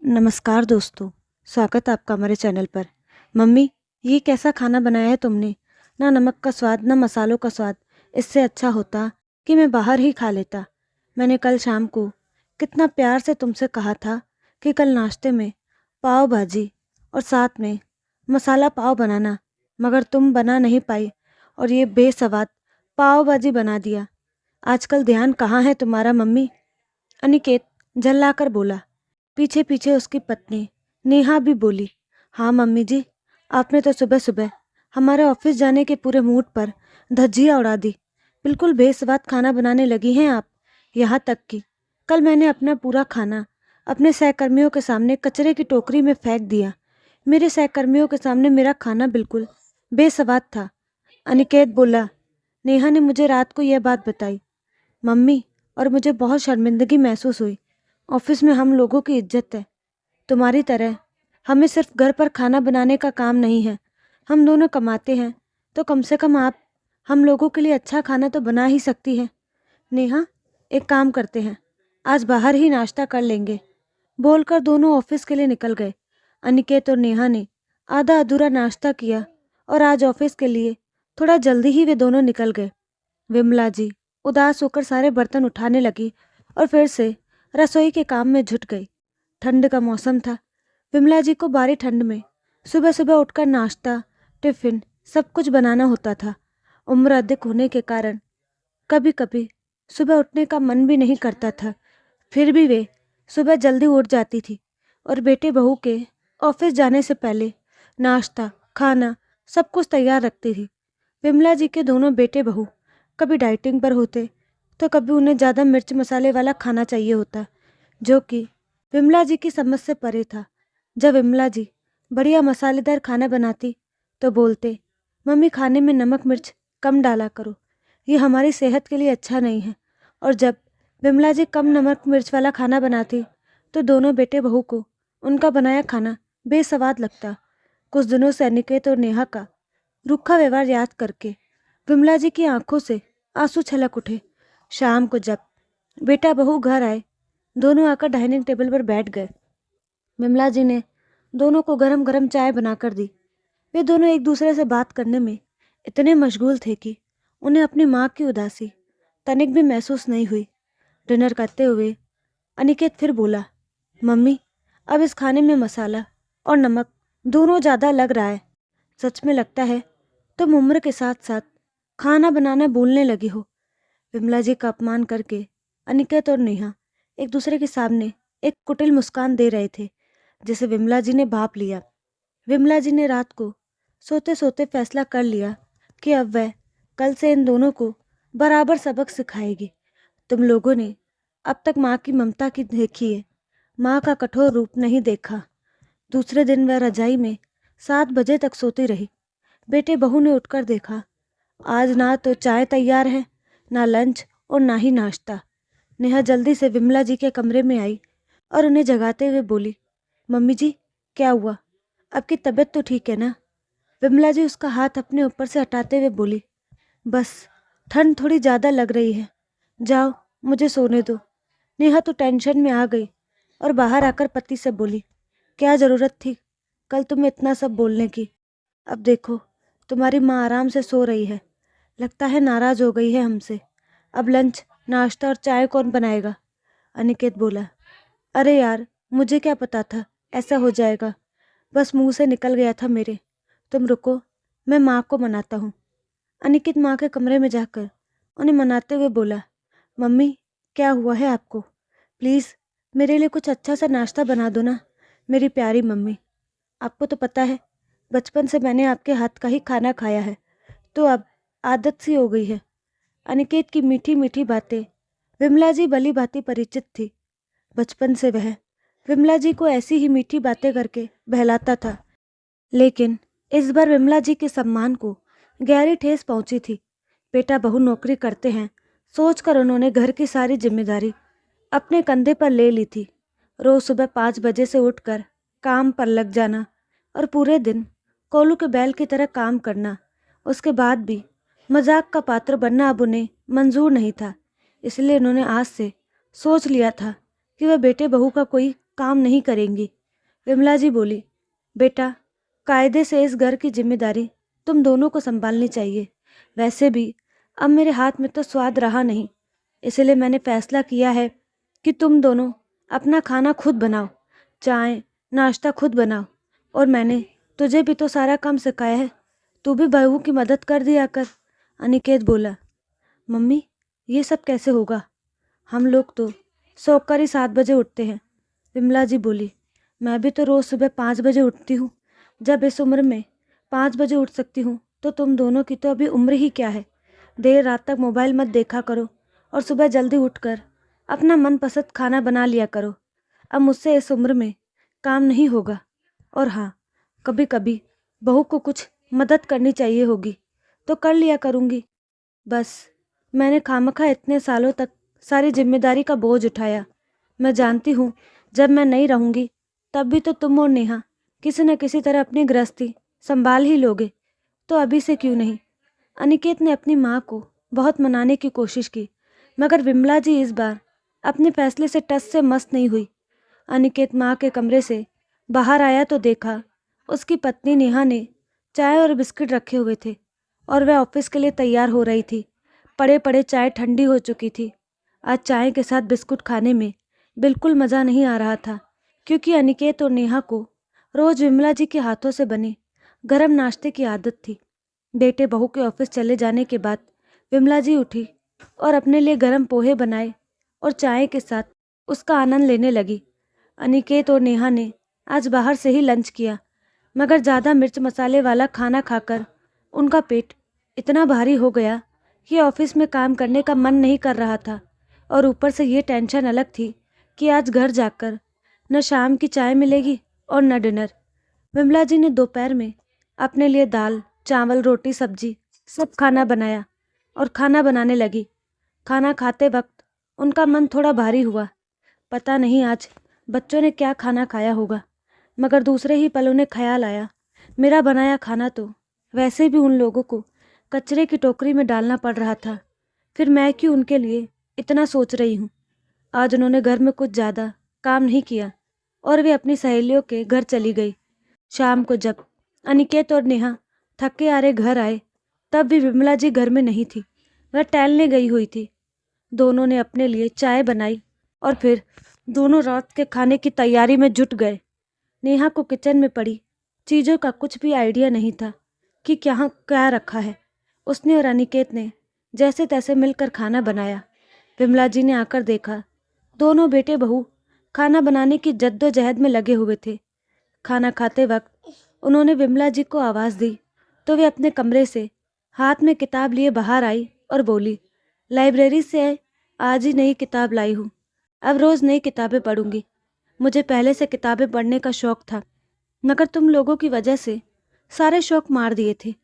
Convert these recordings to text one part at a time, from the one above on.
नमस्कार दोस्तों, स्वागत है आपका हमारे चैनल पर। मम्मी, ये कैसा खाना बनाया है तुमने? ना नमक का स्वाद, ना मसालों का स्वाद। इससे अच्छा होता कि मैं बाहर ही खा लेता। मैंने कल शाम को कितना प्यार से तुमसे कहा था कि कल नाश्ते में पाव भाजी और साथ में मसाला पाव बनाना, मगर तुम बना नहीं पाई और ये बेस्वाद पाव भाजी बना दिया। आजकल ध्यान कहाँ है तुम्हारा मम्मी? अनिकेत झल्लाकर बोला। पीछे पीछे उसकी पत्नी नेहा भी बोली, हाँ मम्मी जी, आपने तो सुबह सुबह हमारे ऑफिस जाने के पूरे मूड पर धज्जियाँ उड़ा दी। बिल्कुल बेस्वाद खाना बनाने लगी हैं आप। यहाँ तक कि कल मैंने अपना पूरा खाना अपने सहकर्मियों के सामने कचरे की टोकरी में फेंक दिया। मेरे सहकर्मियों के सामने मेरा खाना बिल्कुल बेस्वाद था। अनिकेत बोला। नेहा ने मुझे रात को यह बात बताई मम्मी, और मुझे बहुत शर्मिंदगी महसूस हुई। ऑफिस में हम लोगों की इज्जत है। तुम्हारी तरह हमें सिर्फ घर पर खाना बनाने का काम नहीं है। हम दोनों कमाते हैं तो कम से कम आप हम लोगों के लिए अच्छा खाना तो बना ही सकती है। नेहा, एक काम करते हैं, आज बाहर ही नाश्ता कर लेंगे, बोलकर दोनों ऑफिस के लिए निकल गए। अनिकेत और नेहा ने आधा अधूरा नाश्ता किया और आज ऑफिस के लिए थोड़ा जल्दी ही वे दोनों निकल गए। विमला जी उदास होकर सारे बर्तन उठाने लगी और फिर से रसोई के काम में जुट गई। ठंड का मौसम था। विमला जी को बारी ठंड में सुबह सुबह उठकर नाश्ता, टिफिन सब कुछ बनाना होता था। उम्र अधिक होने के कारण कभी कभी सुबह उठने का मन भी नहीं करता था। फिर भी वे सुबह जल्दी उठ जाती थी और बेटे बहू के ऑफिस जाने से पहले नाश्ता, खाना सब कुछ तैयार रखती थी। विमला जी के दोनों बेटे बहू कभी डाइटिंग पर होते तो कभी उन्हें ज़्यादा मिर्च मसाले वाला खाना चाहिए होता, जो कि विमला जी की समझ से परे था। जब विमला जी बढ़िया मसालेदार खाना बनाती तो बोलते, मम्मी खाने में नमक मिर्च कम डाला करो, ये हमारी सेहत के लिए अच्छा नहीं है। और जब विमला जी कम नमक मिर्च वाला खाना बनाती तो दोनों बेटे बहू को उनका बनाया खाना बेस्वाद लगता। कुछ दिनों से अनिकेत और नेहा का रूखा व्यवहार याद करके विमला जी की आंखों से आंसू छलक उठे। शाम को जब बेटा बहू घर आए, दोनों आकर डाइनिंग टेबल पर बैठ गए। विमला जी ने दोनों को गरम गरम चाय बनाकर दी। वे दोनों एक दूसरे से बात करने में इतने मशगूल थे कि उन्हें अपनी माँ की उदासी तनिक भी महसूस नहीं हुई। डिनर करते हुए अनिकेत फिर बोला, मम्मी, अब इस खाने में मसाला और नमक दोनों ज़्यादा लग रहा है। सच में लगता है तुम उम्र के साथ साथ खाना बनाना भूलने लगी हो। विमला जी का अपमान करके अनिकेत और नेहा एक दूसरे के सामने एक कुटिल मुस्कान दे रहे थे, जिसे विमला जी ने भांप लिया। विमला जी ने रात को सोते सोते फैसला कर लिया कि अब वह कल से इन दोनों को बराबर सबक सिखाएगी। तुम लोगों ने अब तक माँ की ममता की देखी है, माँ का कठोर रूप नहीं देखा। दूसरे दिन वह रजाई में 7 बजे तक सोती रही। बेटे बहू ने उठकर देखा, आज ना तो चाय तैयार है, ना लंच और ना ही नाश्ता। नेहा जल्दी से विमला जी के कमरे में आई और उन्हें जगाते हुए बोली, मम्मी जी, क्या हुआ? आपकी तबीयत तो ठीक है ना? विमला जी उसका हाथ अपने ऊपर से हटाते हुए बोली, बस ठंड थोड़ी ज़्यादा लग रही है, जाओ मुझे सोने दो। नेहा तो टेंशन में आ गई और बाहर आकर पति से बोली, क्या ज़रूरत थी कल तुम्हें इतना सब बोलने की? अब देखो तुम्हारी माँ आराम से सो रही है, लगता है नाराज़ हो गई है हमसे। अब लंच, नाश्ता और चाय कौन बनाएगा? अनिकेत बोला, अरे यार, मुझे क्या पता था ऐसा हो जाएगा, बस मुंह से निकल गया था मेरे। तुम रुको, मैं माँ को मनाता हूँ। अनिकेत माँ के कमरे में जाकर उन्हें मनाते हुए बोला, मम्मी, क्या हुआ है आपको? प्लीज़ मेरे लिए कुछ अच्छा सा नाश्ता बना दो ना, मेरी प्यारी मम्मी। आपको तो पता है बचपन से मैंने आपके हाथ का ही खाना खाया है, तो अब आदत सी हो गई है। अनिकेत की मीठी मीठी बातें विमला जी भली भांति परिचित थी। बचपन से वह विमला जी को ऐसी ही मीठी बातें करके बहलाता था, लेकिन इस बार विमला जी के सम्मान को गहरी ठेस पहुंची थी। बेटा बहू नौकरी करते हैं सोचकर उन्होंने घर की सारी जिम्मेदारी अपने कंधे पर ले ली थी। रोज सुबह 5 बजे से उठकर काम पर लग जाना और पूरे दिन कोलू के बैल की तरह काम करना। उसके बाद भी मजाक का पात्र बनना अब उन्हें मंजूर नहीं था। इसलिए उन्होंने आज से सोच लिया था कि वह बेटे बहू का कोई काम नहीं करेंगी। विमला जी बोली, बेटा, कायदे से इस घर की जिम्मेदारी तुम दोनों को संभालनी चाहिए। वैसे भी अब मेरे हाथ में तो स्वाद रहा नहीं, इसलिए मैंने फैसला किया है कि तुम दोनों अपना खाना खुद बनाओ, चाय नाश्ता खुद बनाओ। और मैंने तुझे भी तो सारा काम सिखाया है, तू भी बहू की मदद कर दिया कर। अनिकेत बोला, मम्मी ये सब कैसे होगा, हम लोग तो सोकर ही 7 बजे उठते हैं। विमला जी बोली, मैं भी तो रोज़ सुबह 5 बजे उठती हूँ। जब इस उम्र में 5 बजे उठ सकती हूँ तो तुम दोनों की तो अभी उम्र ही क्या है। देर रात तक मोबाइल मत देखा करो और सुबह जल्दी उठकर अपना मनपसंद खाना बना लिया करो। अब मुझसे इस उम्र में काम नहीं होगा। और हाँ, कभी कभी बहू को कुछ मदद करनी चाहिए होगी तो कर लिया करूँगी। बस मैंने खामखा इतने सालों तक सारी जिम्मेदारी का बोझ उठाया। मैं जानती हूँ जब मैं नहीं रहूँगी तब भी तो तुम और नेहा किसी न किसी तरह अपनी गृहस्थी संभाल ही लोगे, तो अभी से क्यों नहीं। अनिकेत ने अपनी माँ को बहुत मनाने की कोशिश की, मगर विमला जी इस बार अपने फैसले से टस से मस्त नहीं हुई। अनिकेत माँ के कमरे से बाहर आया तो देखा उसकी पत्नी नेहा ने चाय और बिस्किट रखे हुए थे और वह ऑफिस के लिए तैयार हो रही थी। पड़े पड़े चाय ठंडी हो चुकी थी। आज चाय के साथ बिस्कुट खाने में बिल्कुल मज़ा नहीं आ रहा था, क्योंकि अनिकेत और नेहा को रोज़ विमला जी के हाथों से बने गरम नाश्ते की आदत थी। बेटे बहू के ऑफिस चले जाने के बाद विमला जी उठी और अपने लिए गरम पोहे बनाए और चाय के साथ उसका आनंद लेने लगी। अनिकेत और नेहा ने आज बाहर से ही लंच किया, मगर ज़्यादा मिर्च मसाले वाला खाना खाकर उनका पेट इतना भारी हो गया कि ऑफिस में काम करने का मन नहीं कर रहा था। और ऊपर से ये टेंशन अलग थी कि आज घर जाकर न शाम की चाय मिलेगी और न डिनर। विमला जी ने दोपहर में अपने लिए दाल चावल रोटी सब्जी सब खाना बनाया और खाना बनाने लगी। खाना खाते वक्त उनका मन थोड़ा भारी हुआ। पता नहीं आज बच्चों ने क्या खाना खाया होगा, मगर दूसरे ही पल उन्हें ख्याल आया, मेरा बनाया खाना तो वैसे भी उन लोगों को कचरे की टोकरी में डालना पड़ रहा था, फिर मैं क्यों उनके लिए इतना सोच रही हूँ। आज उन्होंने घर में कुछ ज़्यादा काम नहीं किया और वे अपनी सहेलियों के घर चली गई। शाम को जब अनिकेत और नेहा थके हारे घर आए तब भी विमला जी घर में नहीं थी, वह टहलने गई हुई थी। दोनों ने अपने लिए चाय बनाई और फिर दोनों रात के खाने की तैयारी में जुट गए। नेहा को किचन में पड़ी चीज़ों का कुछ भी आइडिया नहीं था कि क्या क्या रखा है। उसने और अनिकेत ने जैसे तैसे मिलकर खाना बनाया। विमला जी ने आकर देखा दोनों बेटे बहू खाना बनाने की जद्दोजहद में लगे हुए थे। खाना खाते वक्त उन्होंने विमला जी को आवाज़ दी तो वे अपने कमरे से हाथ में किताब लिए बाहर आई और बोली, लाइब्रेरी से आज ही नई किताब लाई हूँ, अब रोज़ नई किताबें पढ़ूंगी। मुझे पहले से किताबें पढ़ने का शौक़ था, मगर तुम लोगों की वजह से सारे शौक़ मार दिए थे।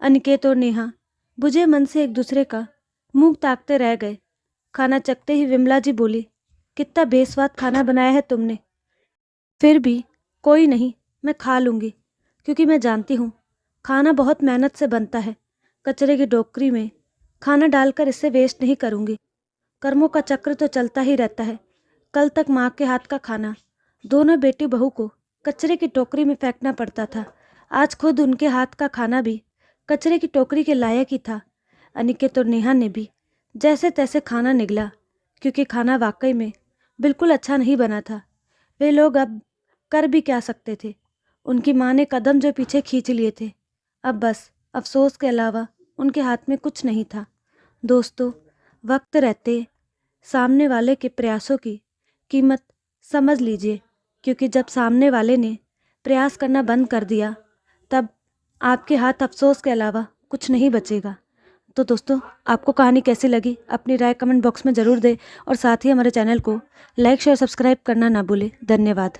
अनिकेत और नेहा बुझे मन से एक दूसरे का मुंह ताकते रह गए। खाना चखते ही विमला जी बोली, कितना बेस्वाद खाना बनाया है तुमने। फिर भी कोई नहीं, मैं खा लूँगी, क्योंकि मैं जानती हूँ खाना बहुत मेहनत से बनता है। कचरे की टोकरी में खाना डालकर इसे वेस्ट नहीं करूँगी। कर्मों का चक्र तो चलता ही रहता है। कल तक माँ के हाथ का खाना दोनों बेटी बहू को कचरे की टोकरी में फेंकना पड़ता था, आज खुद उनके हाथ का खाना भी कचरे की टोकरी के लायक ही था। अनिकेत और नेहा ने भी जैसे तैसे खाना निगला, क्योंकि खाना वाकई में बिल्कुल अच्छा नहीं बना था। वे लोग अब कर भी क्या सकते थे, उनकी माँ ने कदम जो पीछे खींच लिए थे। अब बस अफसोस के अलावा उनके हाथ में कुछ नहीं था। दोस्तों, वक्त रहते सामने वाले के प्रयासों की कीमत समझ लीजिए, क्योंकि जब सामने वाले ने प्रयास करना बंद कर दिया तब आपके हाथ अफसोस के अलावा कुछ नहीं बचेगा। तो दोस्तों, आपको कहानी कैसी लगी अपनी राय कमेंट बॉक्स में ज़रूर दें और साथ ही हमारे चैनल को लाइक शेयर सब्सक्राइब करना ना भूलें। धन्यवाद।